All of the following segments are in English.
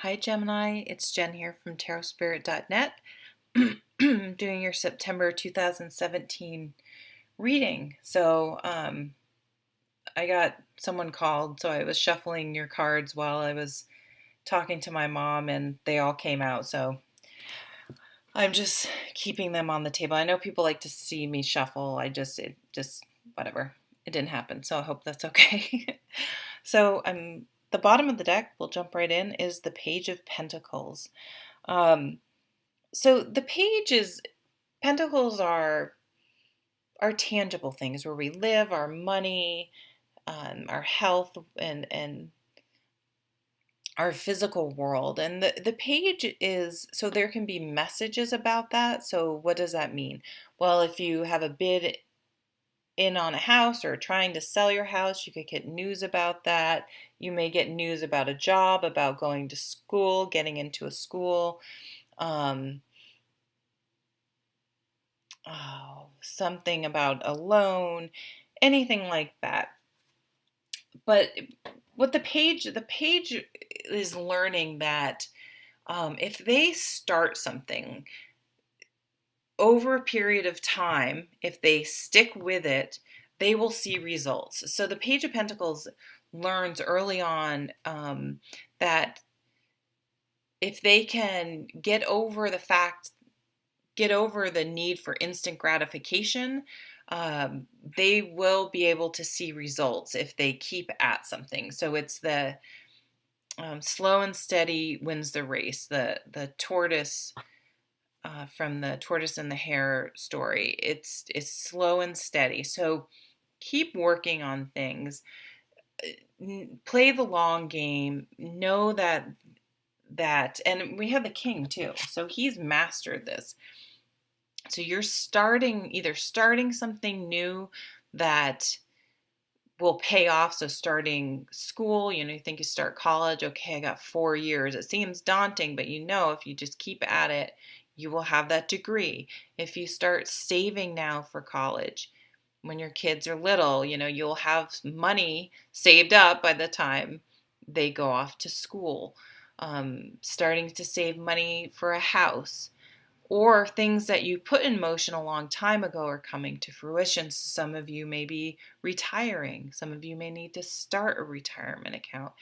Hi Gemini, it's Jen here from tarotspirit.net doing your September 2017 reading. I got someone called, so I was shuffling your cards while I was talking to my mom and they all came out. So I'm just keeping them on the table. I know people like to see me shuffle. Whatever. It didn't happen. So I hope that's okay. The bottom of the deck, we'll jump right in, is the Page of Pentacles. Um, so the Pentacles are tangible things where we live, our money, our health, and our physical world. And the page is, so there can be messages about that. So what does that mean? Well, if you have a bid in on a house or trying to sell your house, you could get news about that. You may get news about a job, about going to school, getting into a school. Something about a loan, anything like that. But what the page is learning that if they start something over a period of time, if they stick with it, they will see results. So the Page of Pentacles learns early on that if they can get over the need for instant gratification, they will be able to see results if they keep at something. So it's the slow and steady wins the race. The tortoise from the Tortoise and the Hare story. It's slow and steady. So keep working on things. Play the long game. Know that and we have the King too. So he's mastered this. So you're either starting something new that will pay off. So starting school, you think you start college, okay, I got 4 years. It seems daunting, but if you just keep at it, you will have that degree. If you start saving now for college, when your kids are little, you'll have money saved up by the time they go off to school. Starting to save money for a house. Or things that you put in motion a long time ago are coming to fruition. Some of you may be retiring. Some of you may need to start a retirement account,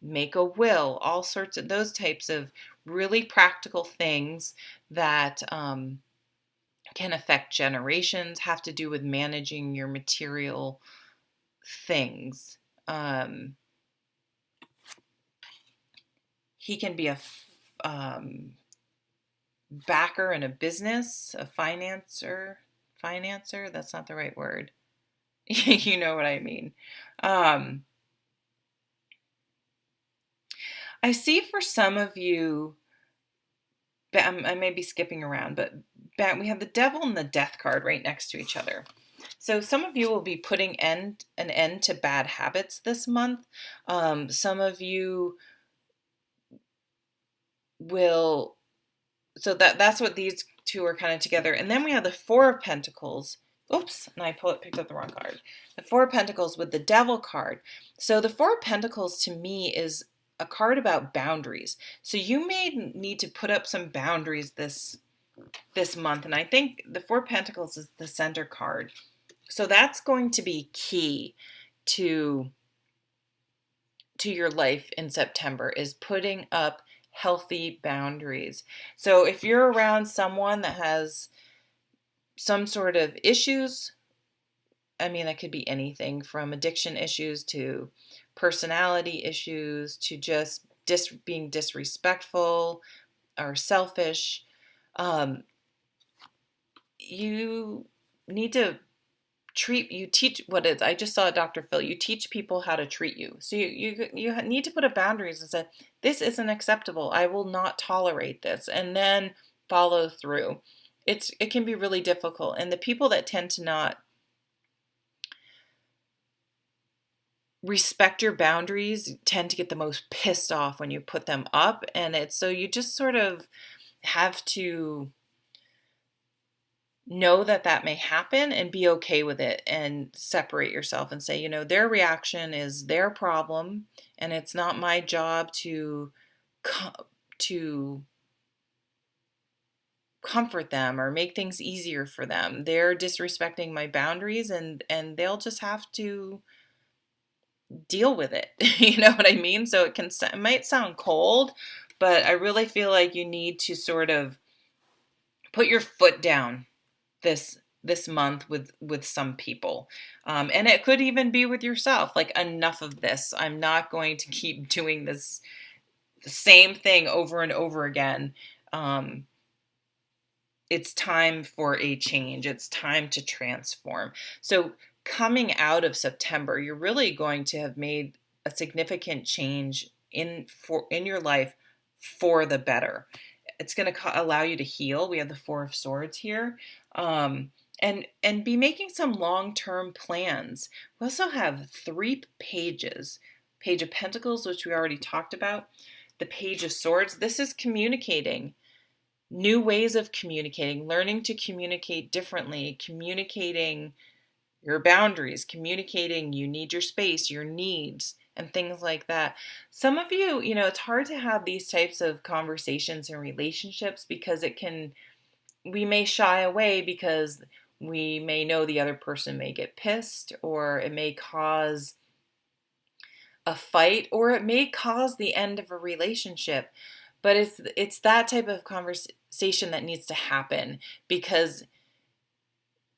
make a will, all sorts of those types of really practical things that can affect generations, have to do with managing your material things. He can be a backer in a business, a financer, that's not the right word. You know what I mean. I see for some of you, I may be skipping around, but we have the Devil and the Death card right next to each other. So some of you will be putting an end to bad habits this month. Some of you will, so that's what these two are kind of together. And then we have the Four of Pentacles. Oops, and I picked up the wrong card. The Four of Pentacles with the Devil card. So the Four of Pentacles to me is a card about boundaries. So you may need to put up some boundaries this month. And I think the Four of Pentacles is the center card. So that's going to be key to your life in September, is putting up healthy boundaries. So if you're around someone that has some sort of issues, that could be anything from addiction issues to personality issues to just being disrespectful or selfish, you need to I just saw Dr. Phil, you teach people how to treat you. So you need to put up boundaries and say, this isn't acceptable. I will not tolerate this. And then follow through. It can be really difficult. And the people that tend to not respect your boundaries tend to get the most pissed off when you put them up. And so you just sort of have to know that may happen and be okay with it and separate yourself and say, their reaction is their problem and it's not my job to to comfort them or make things easier for them. They're disrespecting my boundaries, and they'll just have to deal with it. You know what I mean? So it might sound cold, but I really feel like you need to sort of put your foot down this month with some people, and it could even be with yourself. Like, enough of this. I'm not going to keep doing this the same thing over and over again. um, it's time for a change. It's time to transform. So coming out of September, you're really going to have made a significant change in your life for the better. It's going to allow you to heal. We have the Four of Swords here. And be making some long-term plans. We also have three pages. Page of Pentacles, which we already talked about. The Page of Swords. This is communicating. New ways of communicating, learning to communicate differently, communicating your boundaries, communicating you need your space, your needs, and things like that. Some of you, it's hard to have these types of conversations in relationships because we may shy away because we may know the other person may get pissed, or it may cause a fight, or it may cause the end of a relationship. But it's that type of conversation that needs to happen, because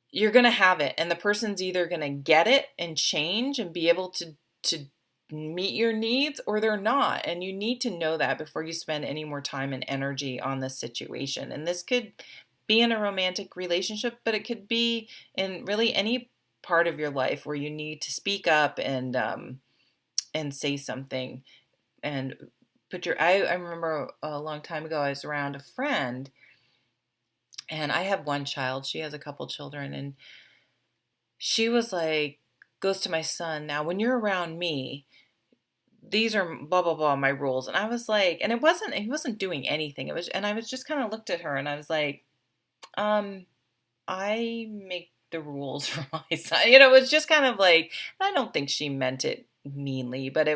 you're going to have it, and the person's either going to get it and change and be able to meet your needs, or they're not. And you need to know that before you spend any more time and energy on this situation. And this could be in a romantic relationship, but it could be in really any part of your life where you need to speak up and say something. And I remember a long time ago, I was around a friend, and I have one child. She has a couple children, and she was like, goes to my son, "Now, when you're around me, these are blah, blah, blah, my rules." And I was like, and he wasn't doing anything. And I was just kind of looked at her, and I was like, I make the rules for my son. It was just kind of like, I don't think she meant it meanly, but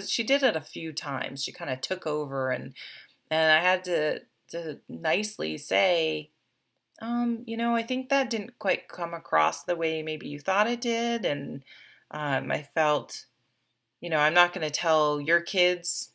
she did it a few times. She kind of took over, and I had to nicely say, I think that didn't quite come across the way maybe you thought it did. And I felt, I'm not going to tell your kids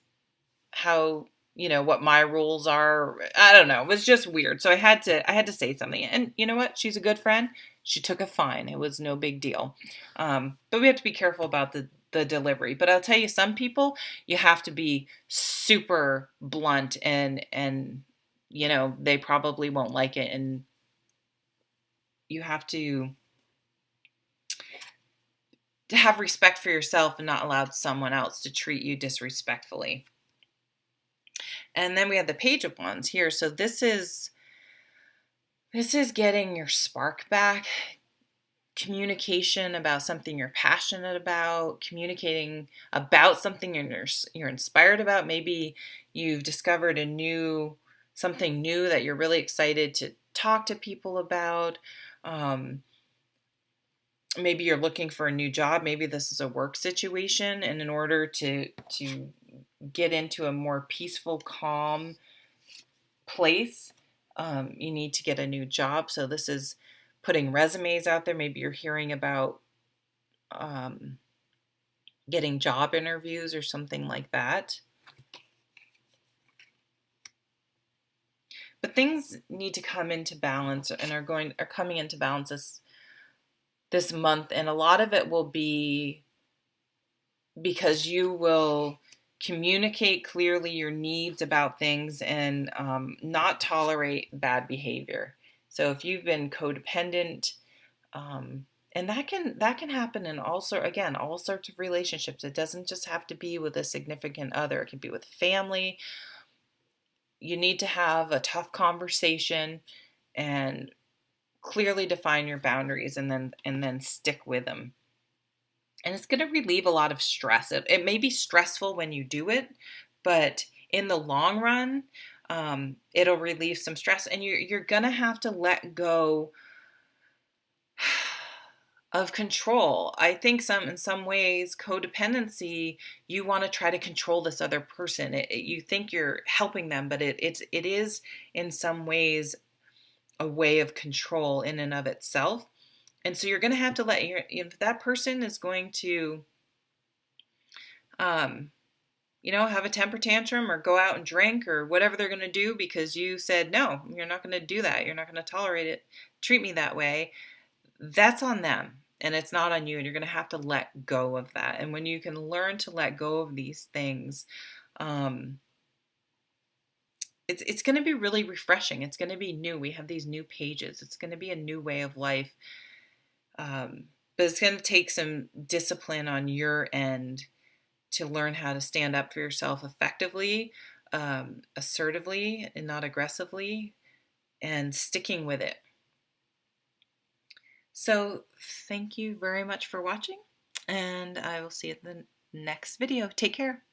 how, what my rules are. I don't know. It was just weird. So I had to say something. And you know what? She's a good friend. She took it fine. It was no big deal. But we have to be careful about the delivery. But I'll tell you, some people, you have to be super blunt, and they probably won't like it. And you have to have respect for yourself and not allow someone else to treat you disrespectfully. And then we have the Page of Wands here. So this is getting your spark back, communication about something you're passionate about, communicating about something you're inspired about. Maybe you've discovered something new that you're really excited to talk to people about. Maybe you're looking for a new job. Maybe this is a work situation, and in order to get into a more peaceful, calm place, you need to get a new job. So this is putting resumes out there. Maybe you're hearing about getting job interviews or something like that. But things need to come into balance, and are coming into balance this month, and a lot of it will be because you will communicate clearly your needs about things, and not tolerate bad behavior. So if you've been codependent, and that can happen in all sorts of relationships. It doesn't just have to be with a significant other. It can be with family. You need to have a tough conversation and clearly define your boundaries, and then stick with them. And it's going to relieve a lot of stress. It may be stressful when you do it, but in the long run, it'll relieve some stress. And you're going to have to let go of control. I think in some ways, codependency, you want to try to control this other person. You think you're helping them, but it is in some ways a way of control in and of itself. And so you're going to have to if that person is going to, um, have a temper tantrum or go out and drink or whatever they're going to do because you said, no, you're not going to do that. You're not going to tolerate it. Treat me that way. That's on them. And it's not on you. And you're going to have to let go of that. And when you can learn to let go of these things, it's going to be really refreshing. It's going to be new. We have these new pages. It's going to be a new way of life. But it's going to take some discipline on your end to learn how to stand up for yourself effectively, assertively, and not aggressively, and sticking with it. So thank you very much for watching, and I will see you in the next video. Take care.